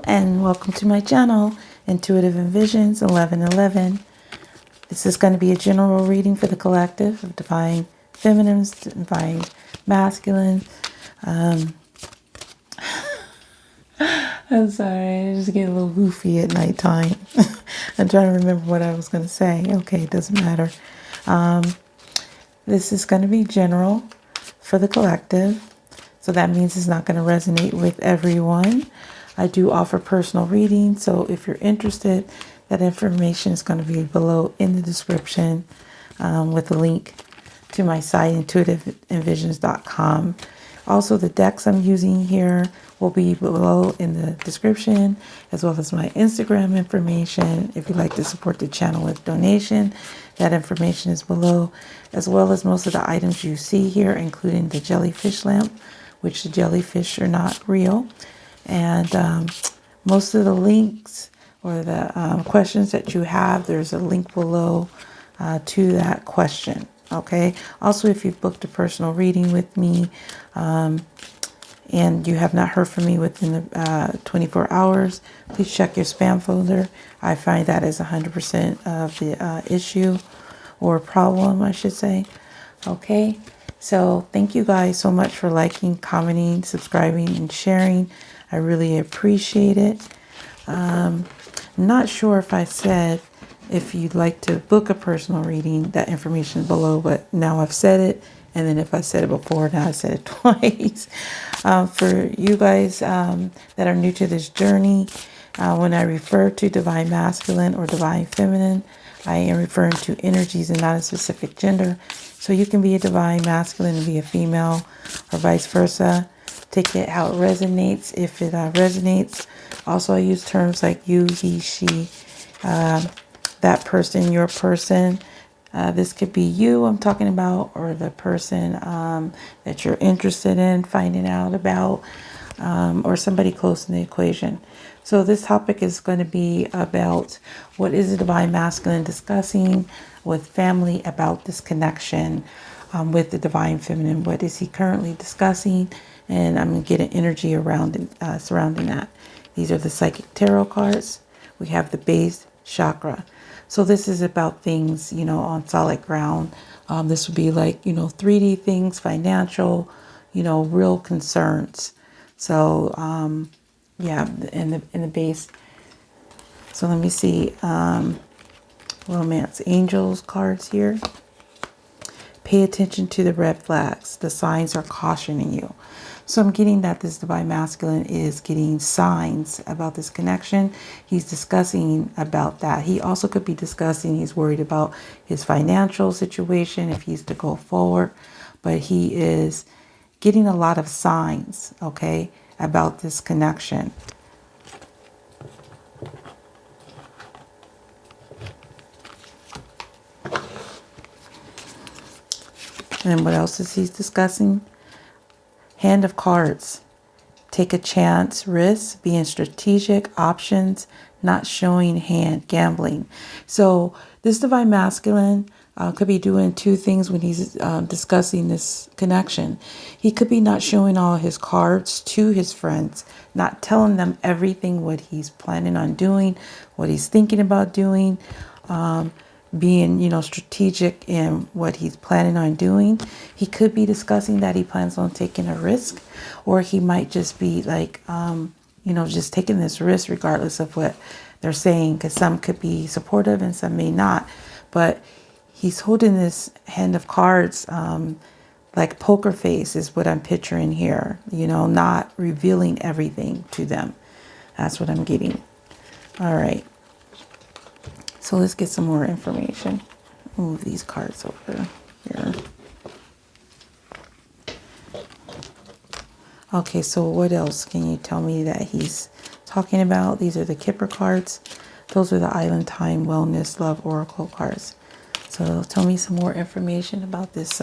and welcome to my channel, Intuitive Envisions 1111. This is going to be a general reading for the collective of Divine Feminines, Divine Masculine. I'm sorry, I just get a little goofy at nighttime. I'm trying to remember what I was going to say. Okay, it doesn't matter. This is going to be general for the collective. So that means it's not going to resonate with everyone. I do offer personal readings, so if you're interested, that information is going to be below in the description with a link to my site, intuitiveenvisions.com. Also, the decks I'm using here will be below in the description, as well as my Instagram information. If you'd like to support the channel with donation, that information is below, as well as most of the items you see here, including the Jellyfish Lamp, which the jellyfish are not real. And most of the links or the questions that you have, there's a link below to that question. Okay. Also, if you've booked a personal reading with me and you have not heard from me within the 24 hours, please check your spam folder. I find that is 100% of the issue or problem, I should say. Okay. So thank you guys so much for liking, commenting, subscribing, and sharing. I really appreciate it. I'm not sure if I said if you'd like to book a personal reading, that information is below, but now I've said it. And then if I said it before, now I said it twice. For you guys that are new to this journey, when I refer to Divine Masculine or Divine Feminine, I am referring to energies and not a specific gender. So you can be a Divine Masculine and be a female, or vice versa. Take it how it resonates, if it resonates. Also, I use terms like you, he, she, that person, your person. This could be you I'm talking about, or the person that you're interested in finding out about, or somebody close in the equation. So this topic is going to be about what is the Divine Masculine discussing with family about this connection with the Divine Feminine. What is he currently discussing? And I'm going to get an energy around surrounding that. These are the Psychic Tarot cards. We have the base chakra. So this is about things, on solid ground. This would be like, 3D things, financial, real concerns. So, yeah, in the base. So let me see. Romance Angels cards here. Pay attention to the red flags. The signs are cautioning you. So I'm getting that this Divine Masculine is getting signs about this connection. He's discussing about that. He also could be discussing, he's worried about his financial situation if he's to go forward. But he is getting a lot of signs, okay, about this connection. And what else is he discussing? Hand of cards. Take a chance, risk, being strategic, options, not showing hand, gambling. So this Divine Masculine could be doing two things when he's discussing this connection. He could be not showing all his cards to his friends, not telling them everything what he's planning on doing, what he's thinking about doing, being, strategic in what he's planning on doing. He could be discussing that he plans on taking a risk, or he might just be like, just taking this risk regardless of what they're saying, because some could be supportive and some may not. But he's holding this hand of cards like poker face is what I'm picturing here, not revealing everything to them. That's what I'm getting. All right. So let's get some more information. Move these cards over here. Okay, so what else can you tell me that he's talking about? These are the Kipper cards. Those are the Island Time Wellness Love Oracle cards. So tell me some more information about this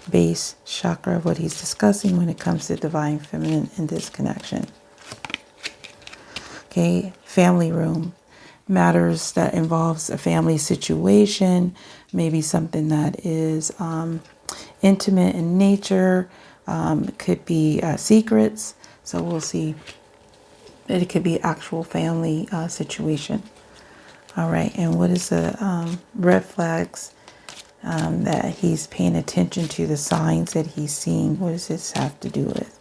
base chakra, what he's discussing when it comes to Divine Feminine in this connection. Okay, family room. Matters that involves a family situation, maybe something that is intimate in nature, could be secrets. So we'll see It could be actual family situation. All right, and what is the red flags that he's paying attention to, the signs that he's seeing? What does this have to do with?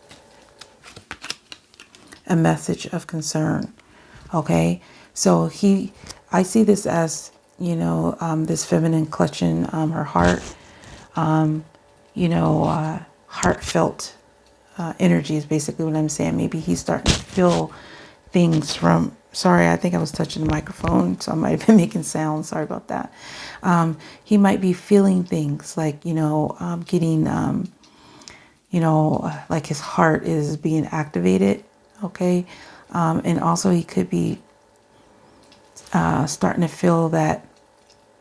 A message of concern. Okay, so I see this as, you know, this feminine clutching her heart, you know, heartfelt energy is basically what I'm saying. Maybe he's starting to feel things from, sorry, I think I was touching the microphone, so I might have been making sounds. Sorry about that. He might be feeling things like, you know, getting, you know, like his heart is being activated. Okay. And also he could be starting to feel that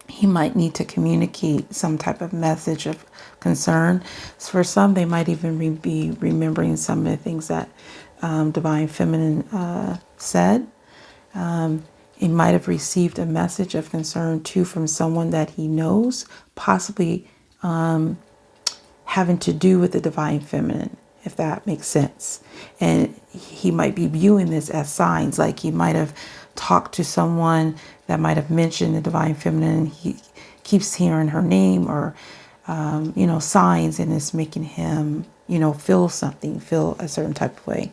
he might need to communicate some type of message of concern. So for some, they might even be remembering some of the things that Divine Feminine said. He might have received a message of concern too from someone that he knows, possibly having to do with the Divine Feminine, if that makes sense. And he might be viewing this as signs, like he might have talked to someone that might have mentioned the Divine Feminine. He keeps hearing her name or, you know, signs, and it's making him, you know, feel something, feel a certain type of way.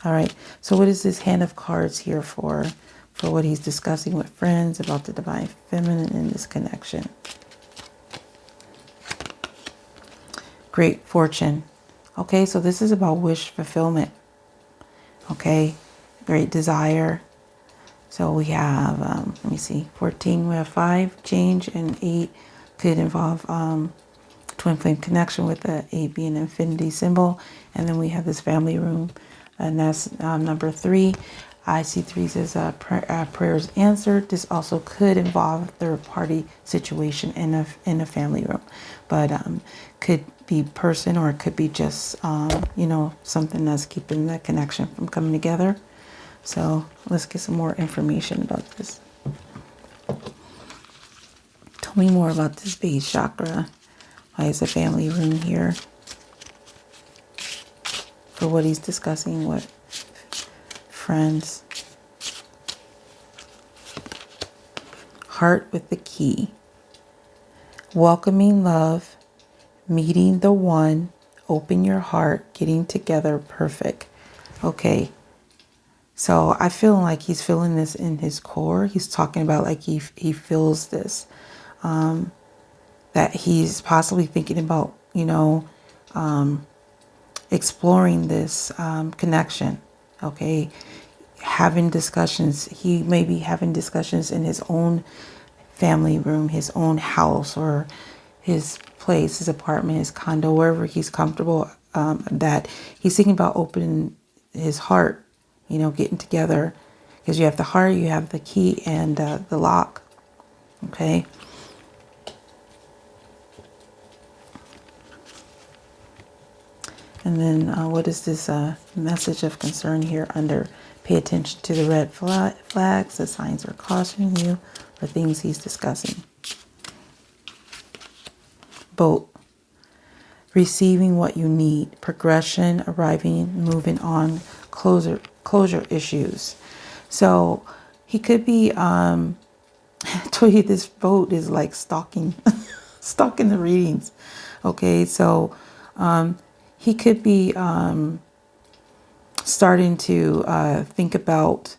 All right. So what is this hand of cards here for what he's discussing with friends about the Divine Feminine in this connection? Great fortune. Okay, so this is about wish fulfillment. Okay, great desire. So we have, let me see, 14, we have 5, change, and 8 could involve twin flame connection with the 8 being an infinity symbol. And then we have this family room, and that's number 3. I see 3s as prayers answered. This also could involve a third party situation in a family room, but could be person, or it could be just you know, something that's keeping that connection from coming together. So let's get some more information about this. Tell me more about this base chakra. Why is a family room here? For what he's discussing with friends. Heart with the key. Welcoming love. Meeting the one. Open your heart. Getting together. Perfect. Okay. So I feel like he's feeling this in his core. He's talking about like he feels this. That he's possibly thinking about, you know, exploring this connection. Okay. Having discussions. He may be having discussions in his own family room, his own house, or his place, his apartment, his condo, wherever he's comfortable, that he's thinking about opening his heart, you know, getting together, because you have the heart, you have the key, and the lock. Okay. And then what is this message of concern here under? Pay attention to the red flags, the signs are cautioning you, or things he's discussing. Boat. Receiving what you need. Progression, arriving, moving on, closure issues. So he could be, I told you this boat is like stalking, stalking the readings. Okay, so he could be starting to think about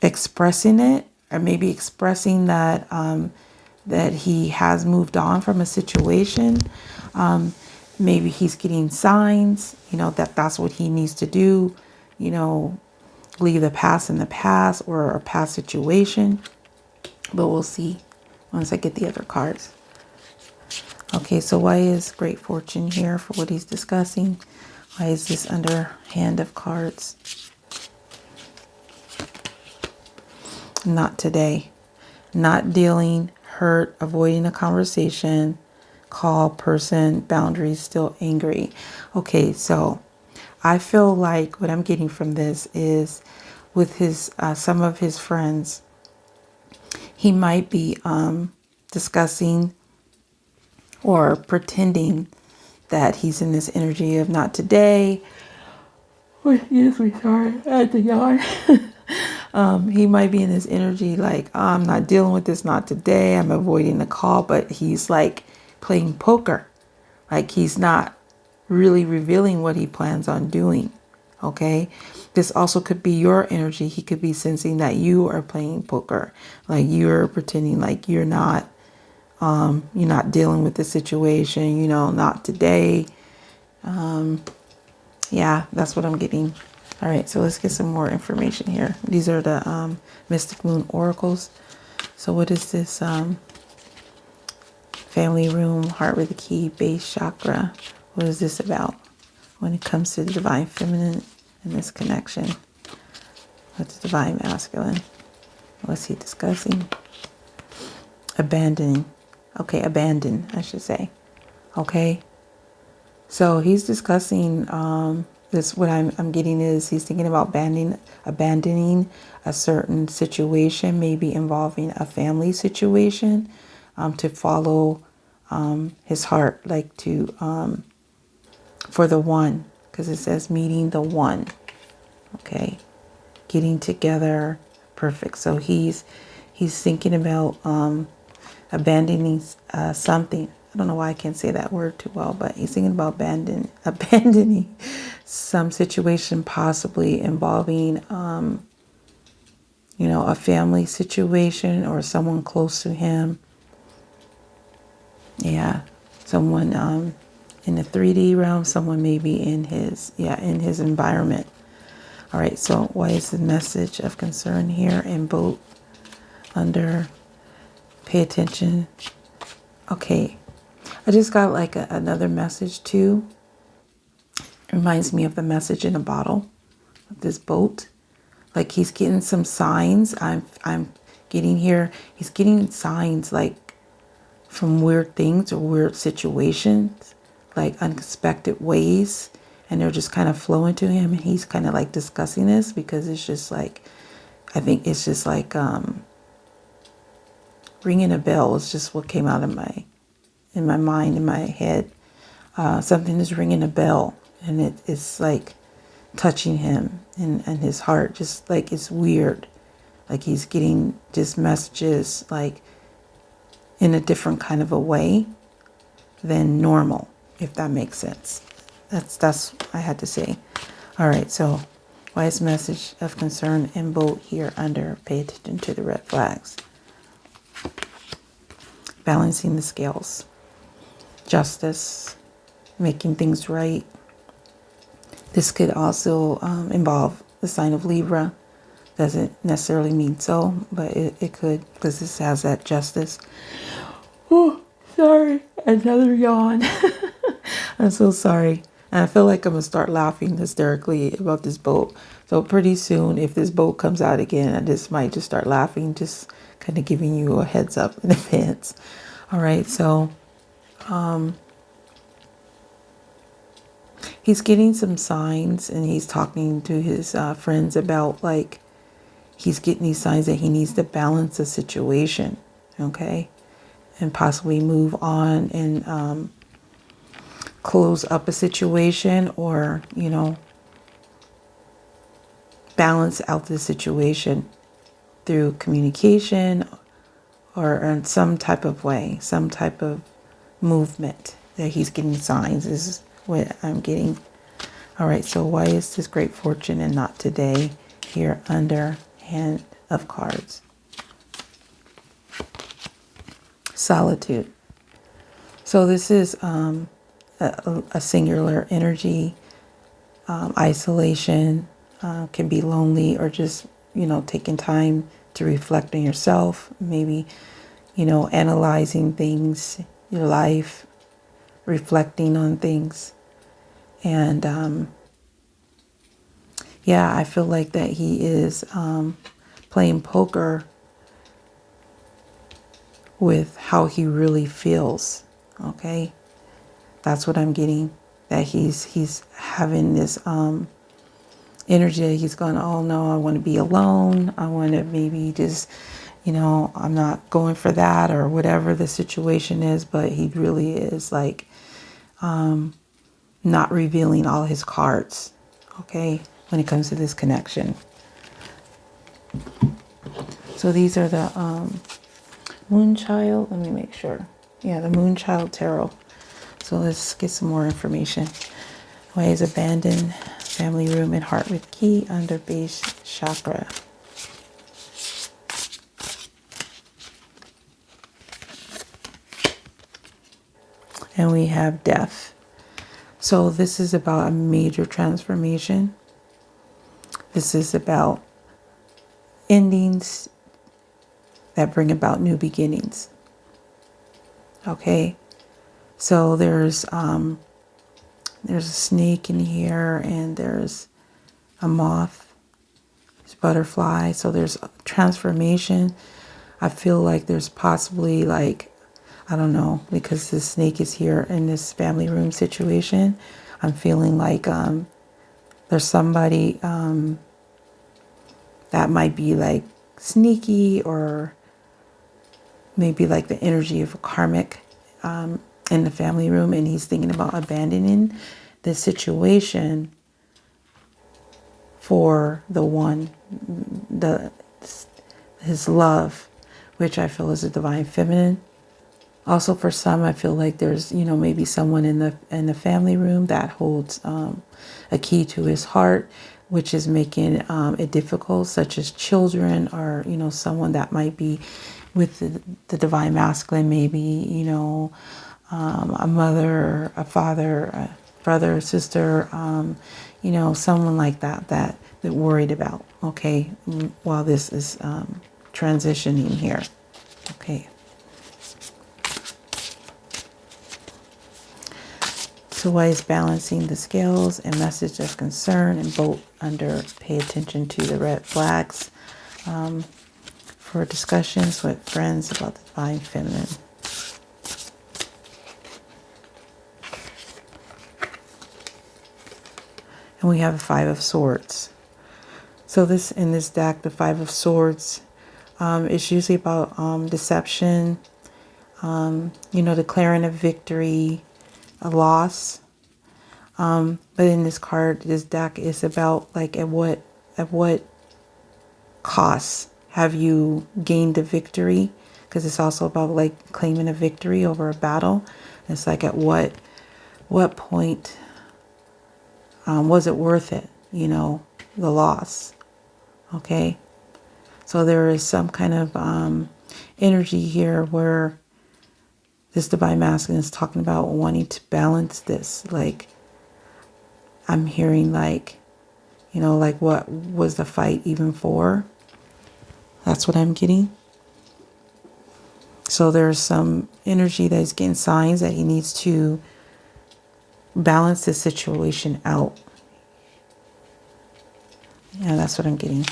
expressing it, or maybe expressing that that he has moved on from a situation. Maybe he's getting signs, you know, that that's what he needs to do, you know, leave the past in the past, or a past situation. But we'll see once I get the other cards. Okay, so why is great fortune here for what he's discussing? Why is this under hand of cards? Not today. Not dealing, hurt, avoiding a conversation, call, person, boundaries, still angry. Okay, so I feel like what I'm getting from this is with his some of his friends, he might be discussing or pretending that he's in this energy of not today, Excuse me, sorry, I had to yawn. He might be in this energy like, I'm not dealing with this, not today. I'm avoiding the call, but he's like playing poker. Like he's not really revealing what he plans on doing. Okay. This also could be your energy. He could be sensing that you are playing poker. Like you're pretending like you're not dealing with the situation, you know, not today. Yeah, that's what I'm getting. All right, so let's get some more information here. These are the Mystic Moon Oracles. So what is this? Family room, heart with the key, base chakra. What is this about when it comes to the divine feminine and this connection with the divine masculine? What's he discussing? Abandoning. Okay, abandon, I should say. Okay. So he's discussing this. What I'm getting is he's thinking about abandoning a certain situation, maybe involving a family situation, to follow his heart, like to for the one, because it says meeting the one. Okay, getting together, perfect. So he's thinking about abandoning something. I don't know why I can't say that word too well, but he's thinking about abandoning some situation, possibly involving, a family situation or someone close to him. Yeah, someone in the 3D realm, someone maybe in his environment. All right, so why is the message of concern here in boat under pay attention? Okay. I just got like another message too. It reminds me of the message in a bottle of this boat. Like he's getting some signs. I'm getting here. He's getting signs like from weird things or weird situations, like unexpected ways, and they're just kind of flowing to him. And he's kind of like discussing this because it's just like, I think it's just like ringing a bell. It's just what came out of my mind, in my head. Something is ringing a bell, and it's like touching him and his heart. Just like it's weird. Like he's getting just messages like in a different kind of a way than normal, if that makes sense. That's I had to say. All right, so wise message of concern in boat here under pay attention to the red flags. Balancing the scales. Justice, making things right. This could also involve the sign of Libra. Doesn't necessarily mean so, but it could, because this has that justice. Oh, sorry, another yawn. I'm so sorry. And I feel like I'm going to start laughing hysterically about this boat. So pretty soon, if this boat comes out again, I just might just start laughing, just kind of giving you a heads up in advance. All right, so he's getting some signs, and he's talking to his friends about, like, he's getting these signs that he needs to balance the situation, okay, and possibly move on and close up a situation, or balance out the situation through communication or in some type of way, some type of movement that he's getting signs. This is what I'm getting. All right, so why is this great fortune and not today here under hand of cards? Solitude. So this is a singular energy. Isolation can be lonely, or just taking time to reflect on yourself, maybe analyzing things, your life, reflecting on things. And I feel like that he is playing poker with how he really feels. Okay, that's what I'm getting. That he's having this energy that he's going, oh no, I want to be alone. I want to maybe just, I'm not going for that, or whatever the situation is. But he really is like not revealing all his cards. Okay, when it comes to this connection. So these are the Moonchild. Let me make sure. Yeah, the Moonchild Tarot. So let's get some more information. Why is abandoned family room and heart with key under base chakra? And we have death. So this is about a major transformation. This is about endings that bring about new beginnings. Okay, so there's a snake in here, and there's a moth, there's butterfly. So there's a transformation. I feel like there's possibly, like, I don't know, because the snake is here in this family room situation. I'm feeling like there's somebody that might be like sneaky, or maybe like the energy of a karmic in the family room, and he's thinking about abandoning this situation for the one, his love, which I feel is a divine feminine. Also, for some, I feel like there's, maybe someone in the family room that holds a key to his heart, which is making it difficult, such as children, or someone that might be with the divine masculine, maybe a mother, a father, a brother, sister, someone like that they're worried about. Okay, while this is transitioning here. Okay. So why is balancing the scales and message of concern, and both under pay attention to the red flags for discussions with friends about the divine feminine. And we have a Five of Swords. So this, in this deck, the Five of Swords is usually about deception, declaring a victory, a loss. But in this card, this deck is about, like, at what cost have you gained a victory? Because it's also about, like, claiming a victory over a battle. It's like, at what point was it worth it? The loss. Okay. So there is some kind of energy here where this divine masculine is talking about wanting to balance this. Like, I'm hearing, like, like, what was the fight even for? That's what I'm getting. So there's some energy that is getting signs that he needs to balance this situation out. Yeah, that's what I'm getting.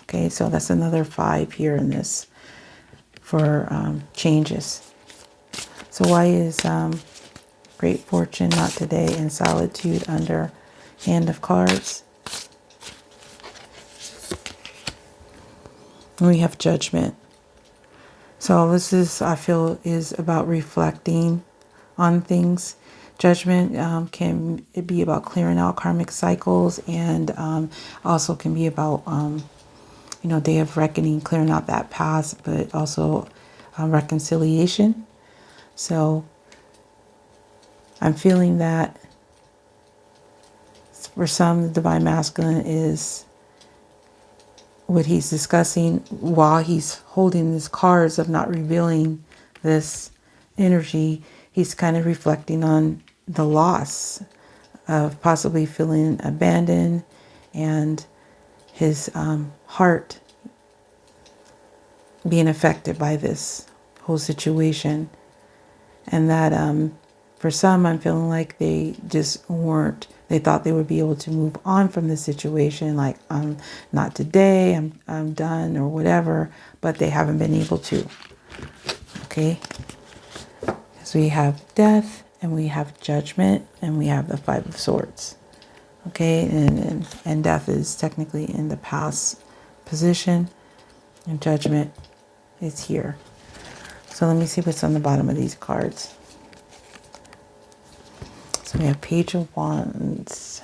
Okay, so that's another 5 here in this for changes. So why is great fortune not today, and solitude under Hand of Cards? And we have Judgment. So this is, I feel, is about reflecting on things. Judgment can be about clearing out karmic cycles, and also can be about, Day of Reckoning, clearing out that past, but also reconciliation. So I'm feeling that for some, the divine masculine is what he's discussing while he's holding these cards of not revealing this energy. He's kind of reflecting on the loss of possibly feeling abandoned, and his heart being affected by this whole situation. And that for some, I'm feeling like they just weren't, they thought they would be able to move on from the situation, like, not today, I'm done, or whatever, but they haven't been able to. Okay, so we have death, and we have judgment, and we have the Five of Swords. Okay, and death is technically in the past position, and judgment is here. So let me see what's on the bottom of these cards. So we have Page of Wands,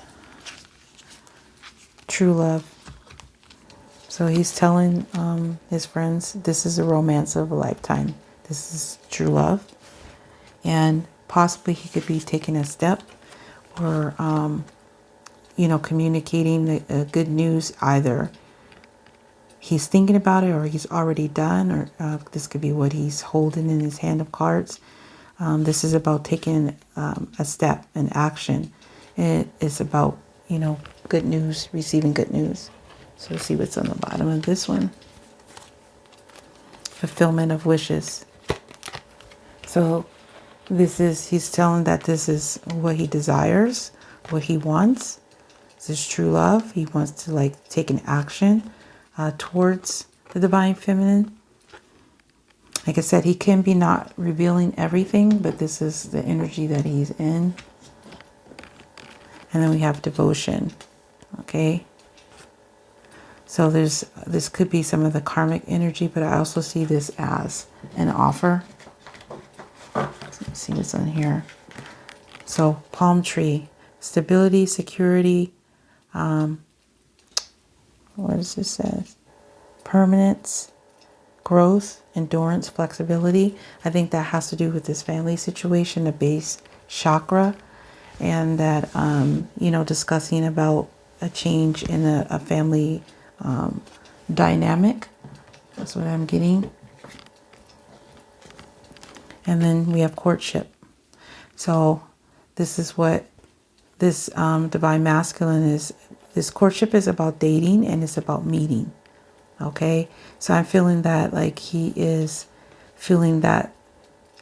true love. So he's telling his friends, this is a romance of a lifetime. This is true love. And possibly he could be taking a step or, you know, communicating the good news. Either he's thinking about it or he's already done, or this could be what he's holding in his hand of cards. This is about taking a step, an action. It is about, you know, good news, receiving good news. So let's see what's on the bottom of this one. Fulfillment of wishes. So this is, he's telling that this is what he desires, what he wants. This is true love. He wants to like take an action towards the divine feminine. Like I said, he can be not revealing everything, but this is the energy that he's in. And then we have devotion. Okay. So this could be some of the karmic energy, but I also see this as an offer. Let's see what's on here. So palm tree, stability, security. What does this say? Permanence, growth, endurance, flexibility. I think that has to do with this family situation, the base chakra, and that, you know, discussing about a change in a family dynamic. That's what I'm getting. And then we have courtship. So this is what this divine masculine is. This courtship is about dating and it's about meeting. Okay. So I'm feeling that like he is feeling that,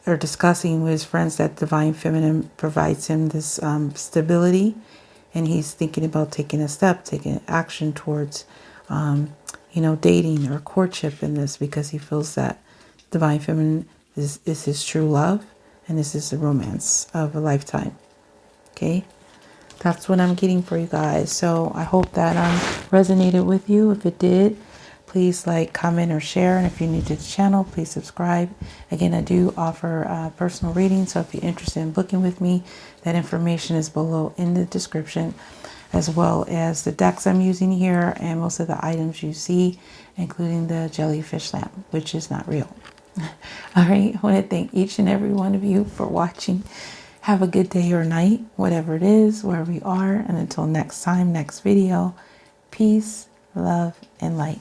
or discussing with his friends, that divine feminine provides him this stability, and he's thinking about taking a step, taking action towards you know, dating or courtship in this, because he feels that divine feminine is his true love, and this is the romance of a lifetime. Okay, that's what I'm getting for you guys. So I hope that resonated with you. If it did, please like, comment, or share. And if you're new to the channel, please subscribe. Again, I do offer personal readings, so if you're interested in booking with me, that information is below in the description, as well as the decks I'm using here and most of the items you see, including the jellyfish lamp, which is not real. All right, I want to thank each and every one of you for watching. Have a good day or night, whatever it is, wherever you are. And until next time, next video, peace, love, and light.